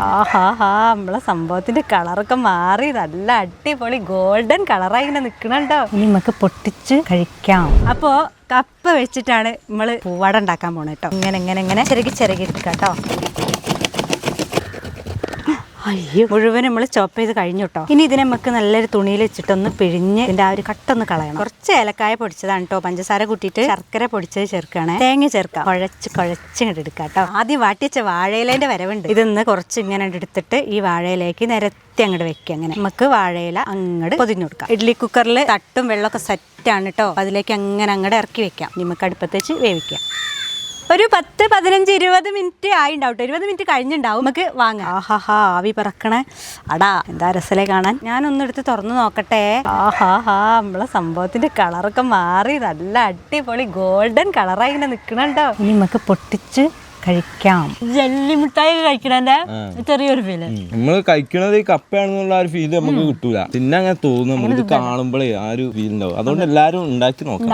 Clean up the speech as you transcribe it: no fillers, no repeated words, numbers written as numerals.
ആഹാ നമ്മളെ സംഭവത്തിന്റെ കളറൊക്കെ മാറി നല്ല അടിപൊളി ഗോൾഡൻ കളറായി ഇങ്ങനെ നിക്കണുണ്ടോ. ഇനി നമുക്ക് പൊട്ടിച്ച് കഴിക്കാം. അപ്പോ കപ്പ വെച്ചിട്ടാണ് നമ്മള് പൂവാട ഉണ്ടാക്കാൻ പോണ കേട്ടോ. ഇങ്ങനെ ചെറുകി എടുക്കാട്ടോ. അയ്യോ, മുഴുവൻ നമ്മൾ ചോപ്പ് ചെയ്ത് കഴിഞ്ഞു കേട്ടോ. ഇനി ഇതിനെ നമുക്ക് നല്ലൊരു തുണിയിൽ വെച്ചിട്ടൊന്ന് പിഴിഞ്ഞ് ഇതിന്റെ ആ ഒരു കട്ടൊന്ന് കളയണം. കുറച്ച് ഏലക്കായ പൊടിച്ചതാണ് കേട്ടോ. പഞ്ചസാര കൂട്ടിയിട്ട് ശർക്കര പൊടിച്ചത് ചേർക്കുകയാണ്. തേങ്ങ ചേർക്കാം. കുഴച്ച് ഇങ്ങോട്ട് എടുക്കാം കേട്ടോ. ആദ്യം വാട്ടിച്ച വാഴയിലേന്റെ വരവുണ്ട്. ഇതൊന്ന് കുറച്ച് ഇങ്ങനെ എടുത്തിട്ട് ഈ വാഴയിലേക്ക് നിരത്തി അങ്ങോട്ട് വെക്കുക. അങ്ങനെ നമുക്ക് വാഴയില അങ്ങോട്ട് പൊതിഞ്ഞു കൊടുക്കാം. ഇഡ്ഡലി കുക്കറിൽ തട്ടും വെള്ളമൊക്കെ സെറ്റാണ് കേട്ടോ. അതിലേക്ക് അങ്ങനെ അങ്ങോട്ട് ഇറക്കി വെക്കാം. നമുക്ക് അടുപ്പത്ത് വെച്ച് വേവിക്കാം. ഒരു 10, 15, 20 മിനിറ്റ് ആയിണ്ടാവട്ടെ. 20 മിനിറ്റ് കഴിഞ്ഞിണ്ടാവും. നമുക്ക് വാങ്ങാം. ആഹാ, ആവി പറക്കണേ. അടാ, എന്താ രസലേ കാണാൻ. ഞാനൊന്ന് എടുത്ത് തുറന്നു നോക്കട്ടെ. ആഹാ നമ്മളെ സംഭവത്തിന്റെ കളറൊക്കെ മാറി നല്ല അടിപൊളി ഗോൾഡൻ കളറായി ഇങ്ങനെ നിക്കണുണ്ടോ. ഇനി നമുക്ക് പൊട്ടിച്ച് കഴിക്കാം. ജല്ലി മിഠായി കഴിക്കണേ ചെറിയൊരു ഫീല്. നമ്മള് കഴിക്കണത് ഈ കപ്പയാണെന്നുള്ള ആ ഒരു ഫീല് നമുക്ക് കിട്ടൂല. പിന്നെ അങ്ങനെ തോന്നും. നമുക്ക് കാണുമ്പോഴേ ആ ഒരു ഫീൽ ഉണ്ടാവും. അതുകൊണ്ട് എല്ലാരും ഉണ്ടാക്കി നോക്കാം.